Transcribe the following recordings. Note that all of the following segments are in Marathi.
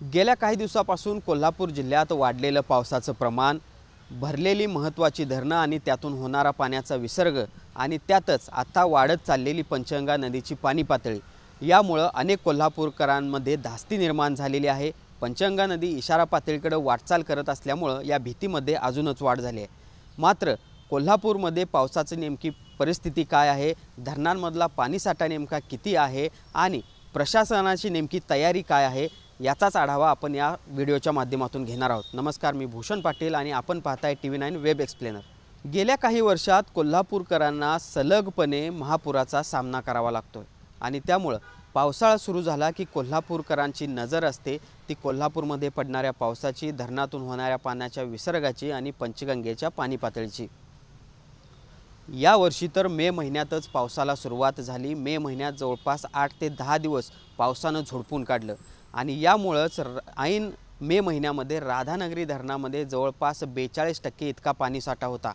गेल्या काही दिवसापासून कोल्हापूर जिल्ह्यात वाढलेलं पावसाचं प्रमाण, भरलेली महत्त्वाची धरणं आणि त्यातून होणारा पाण्याचा विसर्ग आणि त्यातच आता वाढत चाललेली पंचगंगा नदीची पाणी पातळी यामुळे अनेक कोल्हापूरकरांमध्ये धास्ती निर्माण झालेली आहे। पंचगंगा नदी इशारा पातळीकडे वाटचाल करत असल्यामुळे या भीतीमध्ये अजूनच वाढ झाली आहे। मात्र कोल्हापूरमध्ये पावसाची नेमकी परिस्थिती काय आहे, धरणांमधला पाणीसाठा नेमका किती आहे आणि प्रशासनाची नेमकी तयारी काय आहे याचाच आढावा आपण या व्हिडिओच्या माध्यमातून घेणार आहोत। नमस्कार, मी भूषण पाटील आणि आपण पाहताय TV9 वेब एक्सप्लेनर। गेल्या काही वर्षात कोल्हापूरकरांना सलगपणे महापुराचा सामना करावा लागतोय आणि त्यामुळे पावसाळा सुरू झाला की कोल्हापूरकरांची नजर असते ती कोल्हापूरमध्ये पडणाऱ्या पावसाची, धरणातून होणाऱ्या पाण्याच्या विसर्गाची आणि पंचगंगेच्या पाणी पातळीची। या वर्षी तर मे महिन्यातच पावसाला सुरुवात झाली। मे महिन्यात जवळपास 8 ते 10 दिवस पावसानं झोडपून काढलं आणि यामुळेच ऐन मे महिन्यामध्ये राधानगरी धरणामध्ये जवळपास 42% इतका पाणीसाठा होता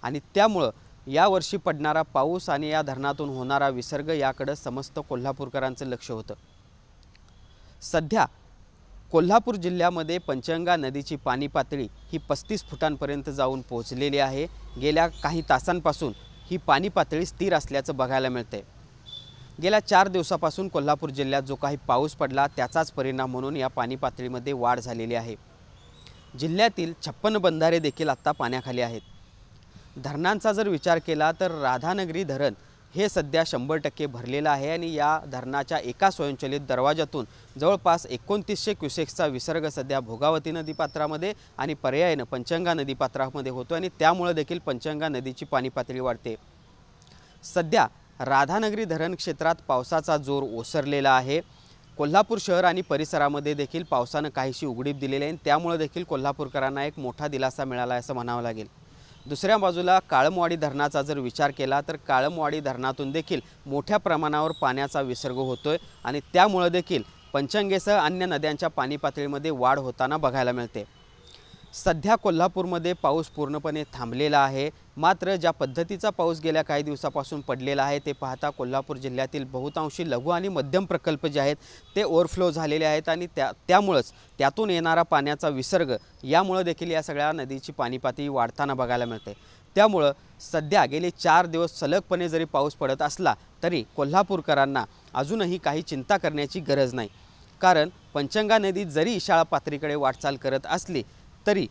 आणि त्यामुळे यावर्षी पडणारा पाऊस आणि या धरणातून होणारा विसर्ग याकडे समस्त कोल्हापूरकरांचं लक्ष होतं। सध्या कोल्हापूर जिल्ह्यामध्ये पंचगंगा नदीची पाणी पातळी ही 35 फुटांपर्यंत जाऊन पोहोचलेली आहे। गेल्या काही तासांपासून ही पाणी पातळी स्थिर असल्याचं बघायला मिळते। गेल्या 4 दिवसापासून कोल्हापूर जिल्ह्यात जो काही पाऊस पडला त्याचाच परिणाम म्हणून या पाणी पातळीमध्ये वाढ झालेली आहे। जिल्ह्यातील 56 बंधारे देखील आता पाण्याखाली आहेत। धरणांचा जर विचार केला तर राधानगरी धरण हे सध्या 100% भरलेलं आहे आणि या धरणाच्या एका स्वयंचलित दरवाजातून जवळपास 2900 क्युसेक्सचा विसर्ग सध्या भोगावती नदीपात्रामध्ये आणि पर्यायाने पंचगंगा नदीपात्रामध्ये होतो आणि त्यामुळे देखील पंचगंगा नदीची पाणी पातळी वाढते। सध्या राधानगरी धरण क्षेत्रात पावसाचा जोर ओसरलेला आहे। कोल्हापूर शहर आणि परिसरामध्ये देखील पावसानं काहीशी उघडीप दिलेली आहे, त्यामुळे देखील कोल्हापूरकरांना एक मोठा दिलासा मिळाला असं म्हणावं लागेल। दुसऱ्या बाजूला काळमवाडी धरणाचा जर विचार केला तर काळमवाडी धरणातून देखील मोठ्या प्रमाणावर पाण्याचा विसर्ग होतोय आणि त्यामुळे देखील पंचगंगेसह अन्य नद्यांच्या पाणी पातळीमध्ये वाढ होताना बघायला मिळते। सध्या कोल्हापूरमध्ये पाऊस पूर्णपणे थांबलेला आहे। मात्र ज्या पद्धतीचा पाऊस गेल्या काही दिवसापासून पडलेला आहे ते पाहता कोल्हापूर जिल्ह्यातील बहुतांशी लघु आणि मध्यम प्रकल्प जे आहेत ते ओव्हरफ्लो झालेले आहेत आणि त्यामुळेच त्यातून येणारा पाण्याचा विसर्ग यामुळे देखील या सगळ्या नदीची पाणी पातळी वाढताना बघायला मिळते। त्यामुळे सध्या गेले 4 दिवस सलगपणे जरी पाऊस पडत असला तरी कोल्हापूरकरांना अजूनही काही चिंता करण्याची गरज नाही, कारण पंचगंगा नदी जरी इशारा पातळीकडे वाटचाल करत असली तरी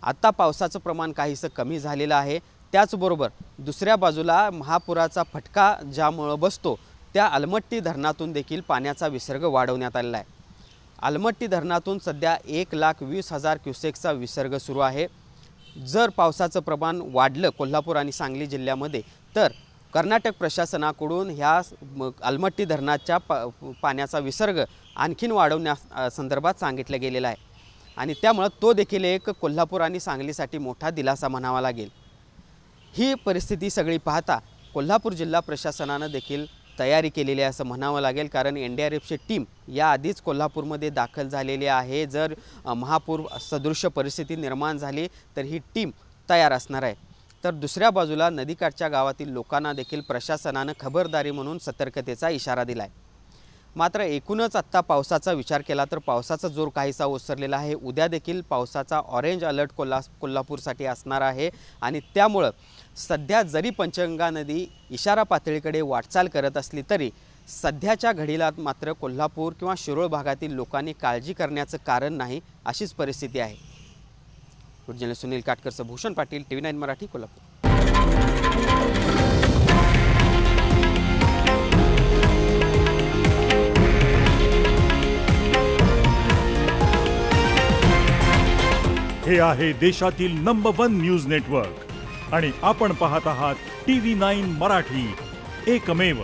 आता पावसाचं प्रमाण काहीसं कमी झालेलं आहे। त्याचबरोबर दुसऱ्या बाजूला महापुराचा फटका ज्यामुळे बसतो त्या अलमट्टी धरणातून देखील पाण्याचा विसर्ग वाढवण्यात आलेला आहे। अलमट्टी धरणातून सध्या 1,20,000 क्युसेक्सचा विसर्ग सुरू आहे। जर पावसाचं प्रमाण वाढलं कोल्हापूर आणि सांगली जिल्ह्यामध्ये तर कर्नाटक प्रशासनाकडून ह्या अलमट्टी धरणाच्या पाण्याचा विसर्ग आणखीन वाढवण्यासंदर्भात सांगितलं गेलेलं आहे आणि त्यामुळे तो देखील एक कोल्हापूर आणि सांगलीसाठी मोठा दिलासा म्हणावा लागेल। ही परिस्थिती सगळी पाहता कोल्हापूर जिल्हा प्रशासनाने देखील तयारी केलेली आहे असं म्हणावं लागेल, कारण NDRFची टीम याआधीच कोल्हापूरमध्ये दाखल झालेली आहे। जर महापूर सदृश्य परिस्थिती निर्माण झाली तर ही टीम तयार असणार आहे। तर दुसऱ्या बाजूला नदीकाठच्या गावातील लोकांना देखील प्रशासनाने खबरदारी म्हणून सतर्कतेचा इशारा दिला आहे। मात्र एकूणच आत्ता पावसाचा विचार केला तर पावसाचा जोर काहीसा ओसरलेला आहे। उद्या देखील पावसाचा ऑरेंज अलर्ट कोल्हापूरसाठी असणार आहे आणि त्यामुळे सध्या जरी पंचगंगा नदी इशारा पातळीकडे वाटचाल करत असली तरी सध्याच्या घडीला मात्र कोल्हापूर किंवा शिरोळ भागातील लोकांनी काळजी करण्याचं कारण नाही, अशीच परिस्थिती आहे। जर्नलिस्ट सुनील काटकरसह भूषण पाटील, TV9 मराठी, कोल्हापूर। हे आहे देशातील नंबर 1 न्यूज नेटवर्क आणि आपण पाहत आहात TV9 मराठी, एकमेव।